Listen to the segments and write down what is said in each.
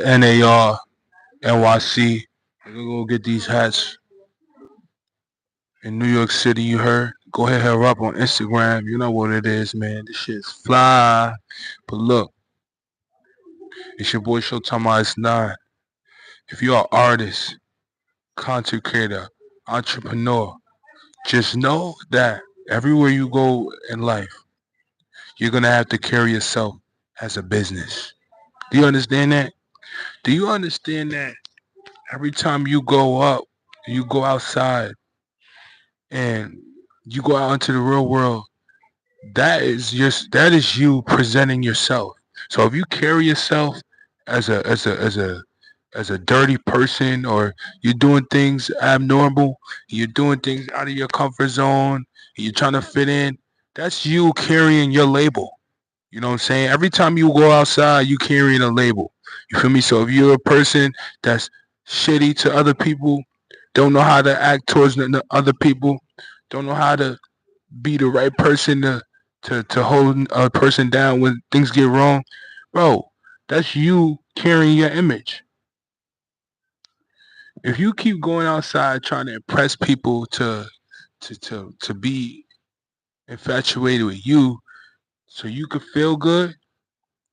NAR, NYC. We're gonna go get these hats in New York City, you heard? Go ahead, hit her up on Instagram. You know what it is, man. This shit's fly. But look, it's your boy Showtime Ice 9. If you're an artist, content creator, entrepreneur, just know that everywhere you go in life, you're gonna have to carry yourself as a business. Do you understand that? Do you understand that every time you go up, you go outside and you go out into the real world, that is you presenting yourself. So if you carry yourself as a dirty person, or you're doing things abnormal, you're doing things out of your comfort zone, you're trying to fit in, that's you carrying your label. You know what I'm saying? Every time you go outside, you carrying a label. You feel me? So if you're a person that's shitty to other people, don't know how to act towards the other people, don't know how to be the right person to hold a person down when things get wrong, bro, that's you carrying your image. If you keep going outside trying to impress people to be infatuated with you so you could feel good,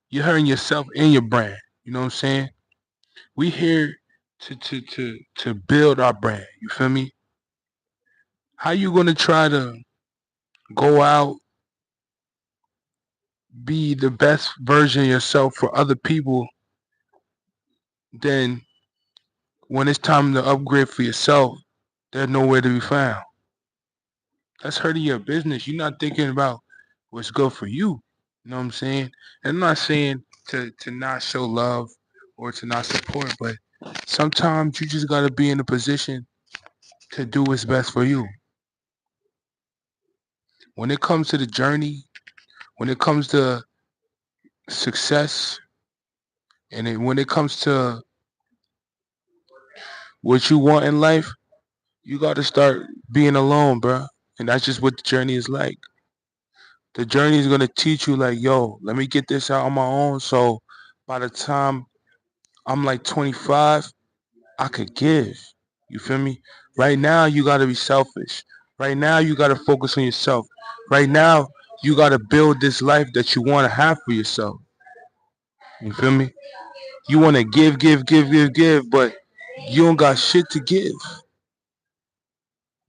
you're hurting yourself and your brand. You know what I'm saying? We here to build our brand. You feel me? How you gonna try to go out, be the best version of yourself for other people, then when it's time to upgrade for yourself, they're nowhere to be found. That's hurting your business. You're not thinking about what's good for you. You know what I'm saying? And I'm not saying to not show love or to not support, but sometimes you just gotta be in a position to do what's best for you. When it comes to the journey, when it comes to success, when it comes to what you want in life, you gotta start being alone, bro. And that's just what the journey is like. The journey is gonna teach you like, yo, let me get this out on my own. So by the time I'm like 25, I could give. You feel me? Right now, you gotta be selfish. Right now, you gotta focus on yourself. Right now, you gotta build this life that you wanna have for yourself. You feel me? You wanna give, give, give, give, give, but you don't got shit to give.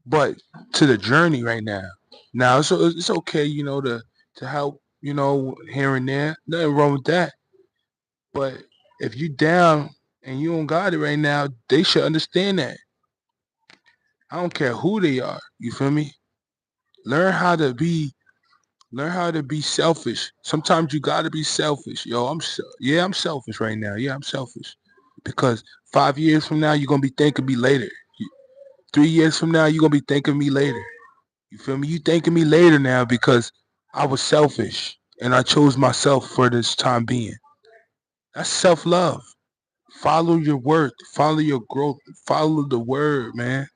But to the journey right now. Now it's okay, to help, here and there. Nothing wrong with that. But if you down and you don't got it right now, they should understand that. I don't care who they are. You feel me? Learn how to be learn how to be selfish. Sometimes you gotta be selfish. Yo, yeah, I'm selfish right now. Yeah, I'm selfish. Because 5 years from now, you're gonna be thanking me later. 3 years from now, you're gonna be thanking me later. You feel me? You thanking me later now because I was selfish and I chose myself for this time being. That's self love. Follow your worth, follow your growth, follow the word, man.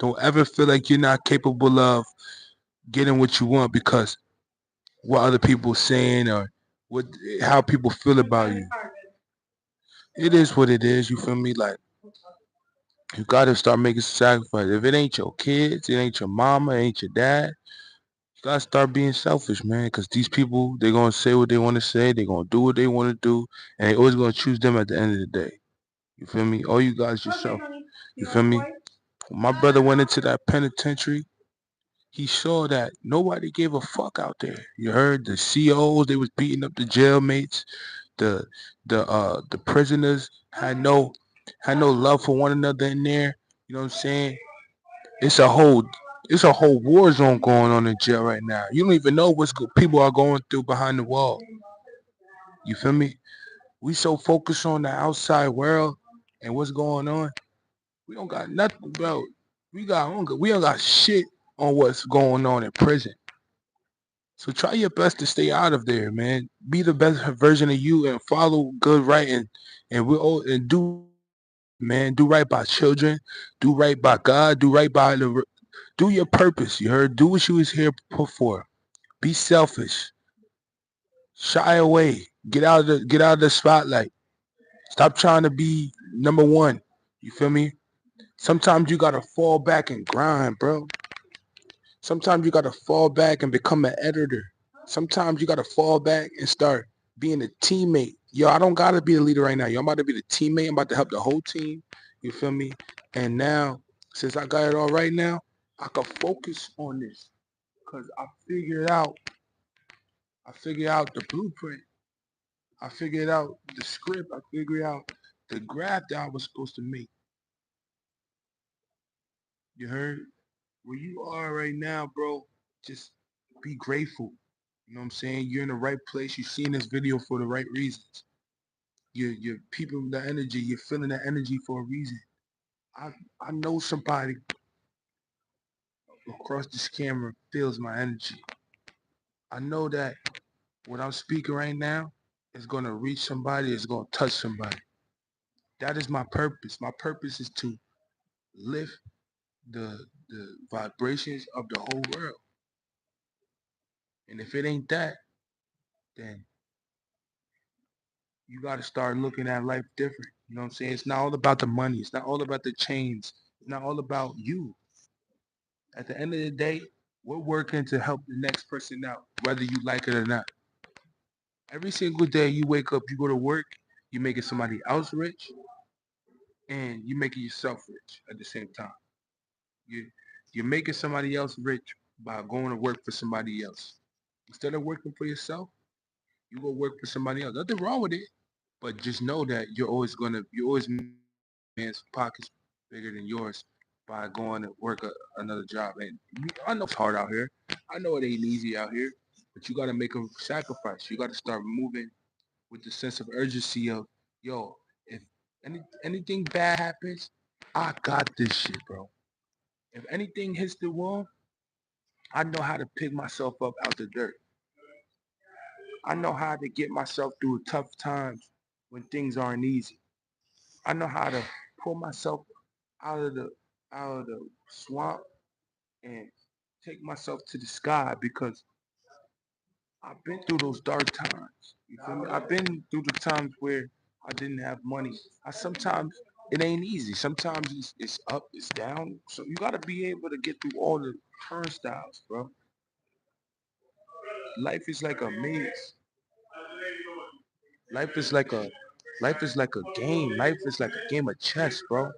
Don't ever feel like you're not capable of getting what you want because what other people saying or what how people feel about you. It is what it is, you feel me? Like you gotta start making some sacrifice. If it ain't your kids, it ain't your mama, it ain't your dad, you gotta start being selfish, man. Because these people, they're gonna say what they want to say, they're gonna do what they want to do, and they always gonna choose them at the end of the day. You feel me? All you guys yourself. You feel me? When my brother went into that penitentiary, he saw that nobody gave a fuck out there. You heard the COs, they was beating up the jailmates. The the prisoners had no love for one another in there. You know what I'm saying? It's a whole it's a whole war zone going on in jail right now. You don't even know people are going through behind the wall. You feel me? We so focused on the outside world and what's going on. We don't got nothing, bro. We don't got shit on what's going on in prison. So try your best to stay out of there, man. Be the best version of you and follow good right and do man. Do right by children. Do right by God. Do your purpose. You heard? Do what you was here for. Be selfish. Shy away. Get out of the spotlight. Stop trying to be number one. You feel me? Sometimes you gotta fall back and grind, bro. Sometimes you gotta fall back and become an editor. Sometimes you gotta fall back and start being a teammate. Yo, I don't gotta be the leader right now. Yo, I'm about to be the teammate. I'm about to help the whole team. You feel me? And now, since I got it all right now, I can focus on this. Cause I figured out the blueprint. I figured out the script. I figured out the graph that I was supposed to make. You heard? Where you are right now, bro, just be grateful. You know what I'm saying? You're in the right place. You're seeing this video for the right reasons. You're people the energy. You're feeling the energy for a reason. I I know somebody across this camera feels my energy. I know that what I'm speaking right now is gonna reach somebody. It's gonna touch somebody. That is my purpose. My purpose is to lift the vibrations of the whole world. And if it ain't that, then you got to start looking at life different. You know what I'm saying? It's not all about the money. It's not all about the chains. It's not all about you. At the end of the day, we're working to help the next person out, whether you like it or not. Every single day you wake up, you go to work, you're making somebody else rich, and you're making yourself rich at the same time. You, you're making somebody else rich by going to work for somebody else. Instead of working for yourself, you go work for somebody else. Nothing wrong with it, but just know that you're always man's pockets bigger than yours by going to work another job. And I know it's hard out here. I know it ain't easy out here, but you got to make a sacrifice. You got to start moving with the sense of urgency of, yo, if anything bad happens, I got this shit, bro. If anything hits the wall, I know how to pick myself up out the dirt. I know how to get myself through tough times when things aren't easy. I know how to pull myself out of the out of the swamp and take myself to the sky because I've been through those dark times. You feel me? I've been through the times where I didn't have money. I sometimes it ain't easy. Sometimes it's up, it's down. So you gotta be able to get through all the turnstiles, bro. Life is like a maze. Life is like a life is like a game. Life is like a game of chess, bro.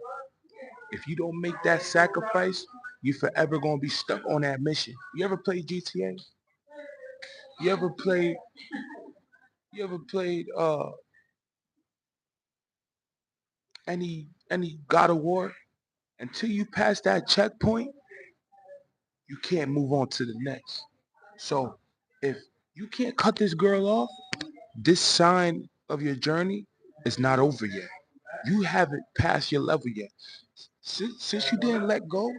If you don't make that sacrifice, you forever gonna be stuck on that mission. You ever played GTA? You ever played you ever played any God of War? Until you pass that checkpoint, you can't move on to the next. So if you can't cut this girl off, this sign of your journey is not over yet. You haven't passed your level yet. Since you didn't let go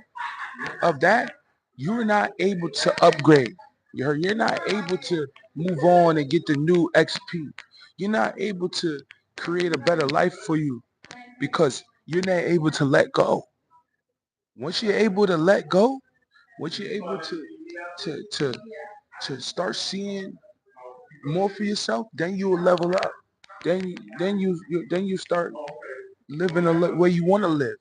of that, you're not able to upgrade. You're not able to move on and get the new XP. You're not able to create a better life for you because you're not able to let go. Once you're able to let go, once you're able to to to start seeing more for yourself, then you will level up. Then you start living the way you want to live.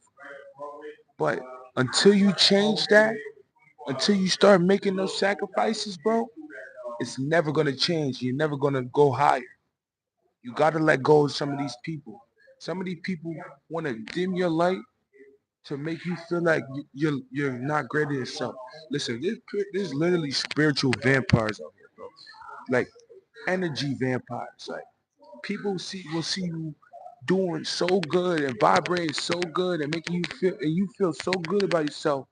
But until you change that, until you start making those sacrifices, bro, it's never gonna change. You're never gonna go higher. You gotta let go of some of these people. Some of these people want to dim your light to make you feel like you're not great at yourself. Listen, there's literally spiritual vampires out here, bro. Like energy vampires. Like people will see you doing so good and vibrating so good and making you feel so good about yourself.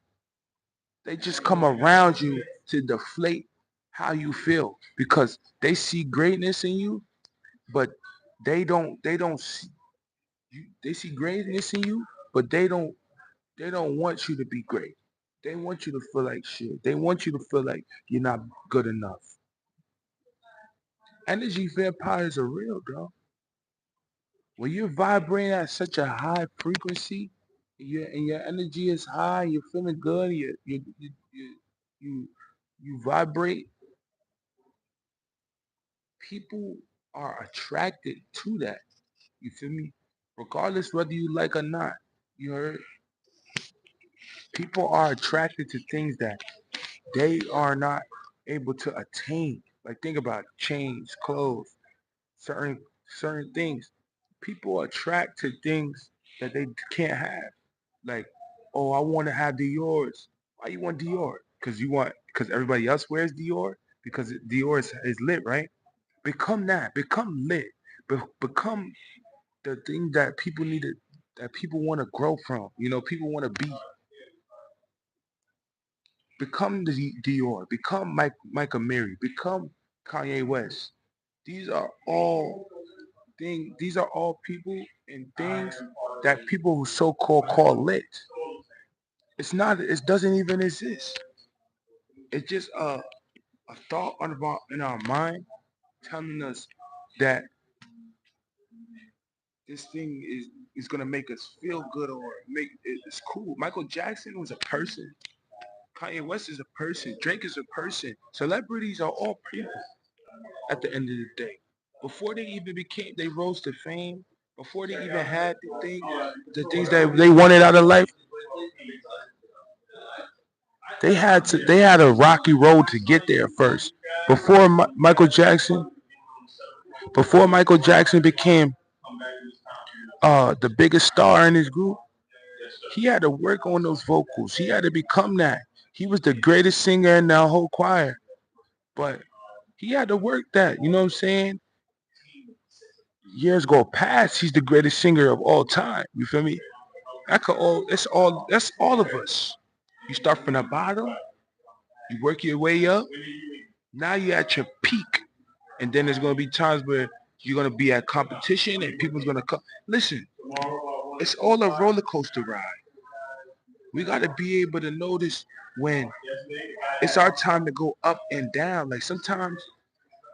They just come around you to deflate how you feel because they see greatness in you, but they don't see you, they see greatness in you, but they don't want you to be great. They want you to feel like shit. They want you to feel like you're not good enough. Energy vampires are real, bro. When you're vibrating at such a high frequency, and your energy is high, you're feeling good, you you vibrate, people are attracted to that. You feel me? regardless whether you like or not. You heard? People are attracted to things that they are not able to attain. Like think about it, chains, clothes, certain certain things. People attract to things that they can't have. Like, oh, I want to have Dior's. Why you want Dior? Because everybody else wears Dior. Because Dior is lit, right? Become that. Become lit. Become the thing that people need to, that people want to grow from. People want to be. Become the Dior. Become Michael Mary. Become Kanye West. These are all things. These are all people and things that people who so-called call lit. It's not. It doesn't even exist. It's just a thought in our mind telling us that this thing is gonna make us feel good or make it's cool. Michael Jackson was a person. Kanye West is a person. Drake is a person. Celebrities are all people at the end of the day. Before they even became, they rose to fame. Before they even had the things that they wanted out of life, they had a rocky road to get there first. Before Michael Jackson, before Michael Jackson became the biggest star in his group, he had to work on those vocals. He had to become that. He was the greatest singer in the whole choir, but he had to work that. You know what I'm saying? Years go past. He's the greatest singer of all time. You feel me? That could all. It's all. That's all of us. You start from the bottom. You work your way up. Now you're at your peak, and then there's gonna be times where you're gonna be at competition, and people's gonna come. Listen, it's all a roller coaster ride. We gotta be able to notice when it's our time to go up and down. Like sometimes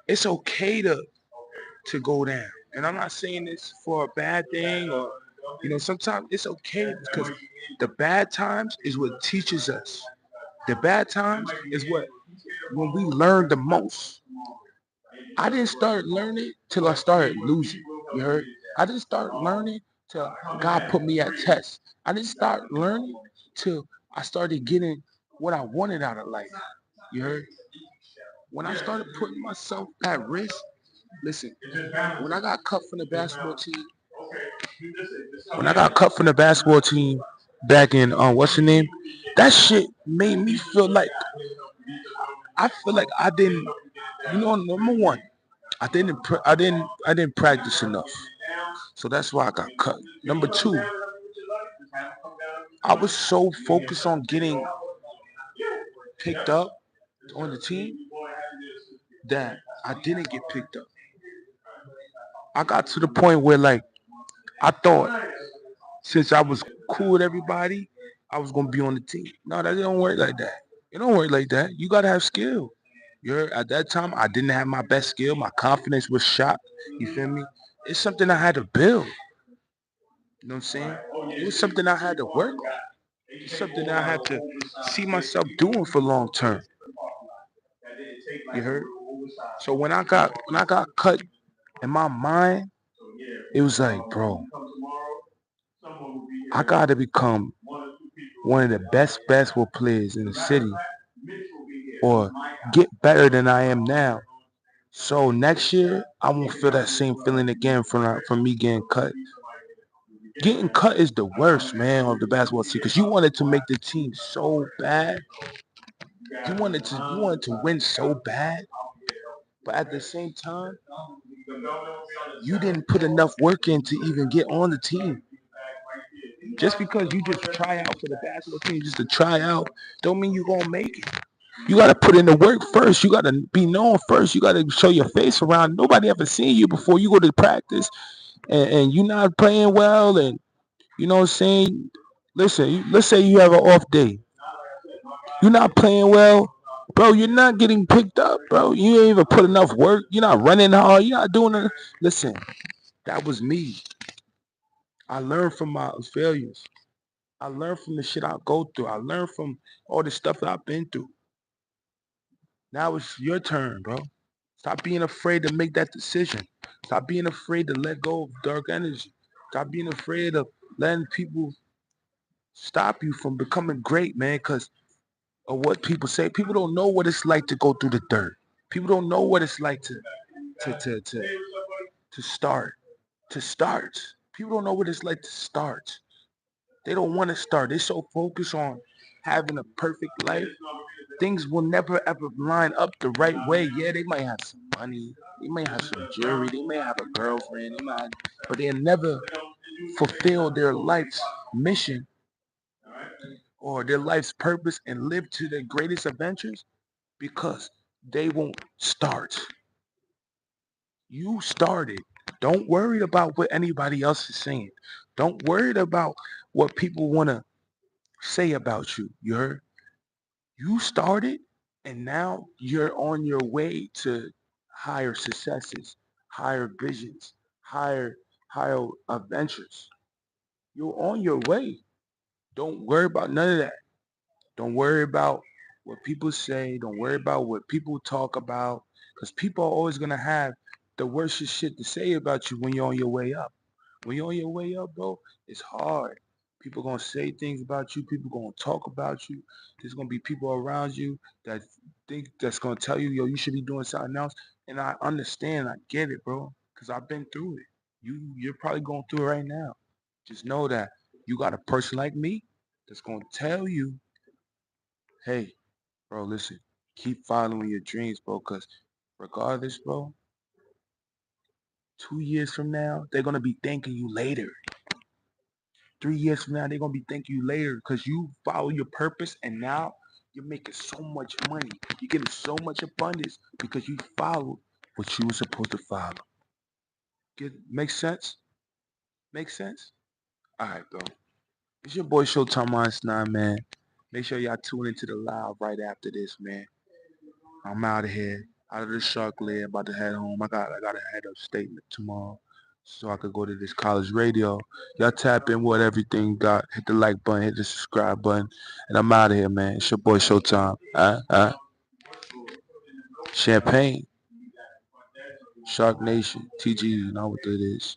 it's okay to go down. And I'm not saying this for a bad thing or sometimes it's okay because the bad times is what teaches us. The bad times is what when we learn the most. I didn't start learning till I started losing. You heard? I didn't start learning till God put me at test. I didn't start learning till I started getting what I wanted out of life. You heard? When I started putting myself at risk, listen, when I got cut from the basketball team, when I got cut from the basketball team back in what's the name? That shit made me feel like I feel like I didn't number one, I didn't practice enough. So that's why I got cut. Number two, I was so focused on getting picked up on the team that I didn't get picked up. I got to the point where like I thought since I was cool with everybody, I was gonna be on the team. No, that don't work like that. It don't work like that. You gotta have skill. At that time I didn't have my best skill. My confidence was shot. You feel me? It's something I had to build. You know what I'm saying? It was something I had to work on. It's something I had to see myself doing for long term. You heard? So when I got cut in my mind, it was like, bro, I gotta become one of the best basketball players in the city or get better than I am now. So next year I won't feel that same feeling again from me getting cut. Getting cut is the worst, man, of the basketball team because you wanted to make the team so bad. You wanted to win so bad, but at the same time, you didn't put enough work in to even get on the team. Just because you just try out for the basketball team, just to try out, don't mean you're gonna make it. You gotta put in the work first. You gotta be known first. You gotta show your face around. Nobody ever seen you before. You go to practice and you not playing well, and you know what I'm saying. Listen, let's say you have an off day. You're not playing well, bro. You're not getting picked up, bro. You ain't even put enough work. You're not running hard. You're not doing it. Listen, that was me. I learned from my failures. I learned from the shit I go through. I learned from all the stuff that I've been through. Now it's your turn, bro. Stop being afraid to make that decision. Stop being afraid to let go of dark energy. Stop being afraid of letting people stop you from becoming great, man, because of what people say. People don't know what it's like to go through the dirt. People don't know what it's like to to to to start. To start. People don't know what it's like to start. They don't want to start. They're so focused on having a perfect life. Things will never ever line up the right way. Yeah, they might have some money. They might have some jewelry. They may have a girlfriend. They might, but they'll never fulfill their life's mission or their life's purpose and live to their greatest adventures because they won't start. You started. Don't worry about what anybody else is saying. Don't worry about what people want to say about you. You heard? You started and now you're on your way to higher successes, higher visions, higher higher adventures. You're on your way. Don't worry about none of that. Don't worry about what people say. Don't worry about what people talk about. Because people are always gonna have the worst shit to say about you when you're on your way up. When you're on your way up, bro, it's hard. People gonna say things about you. People gonna talk about you. There's gonna be people around you that think that's gonna tell you, yo, you should be doing something else. And I understand, I get it, bro, because I've been through it. You're probably going through it right now. Just know that you got a person like me that's gonna tell you, hey, bro, listen, keep following your dreams, bro, because regardless, bro, 2 years from now, they're gonna be thanking you later. 3 years from now, they're gonna be thanking you later because you follow your purpose and now you're making so much money. You're getting so much abundance because you followed what you were supposed to follow. Make sense? Make sense? All right, bro. It's your boy Showtime Minds 9, man. Make sure y'all tune into the live right after this, man. I'm out of here, out of the shark lair, about to head home. I gotta head upstate tomorrow, so I could go to this college radio. Y'all tap in with everything you got. Hit the like button, hit the subscribe button, and I'm out of here, man. It's your boy Showtime. Champagne, Shark Nation, TG, you know what it is.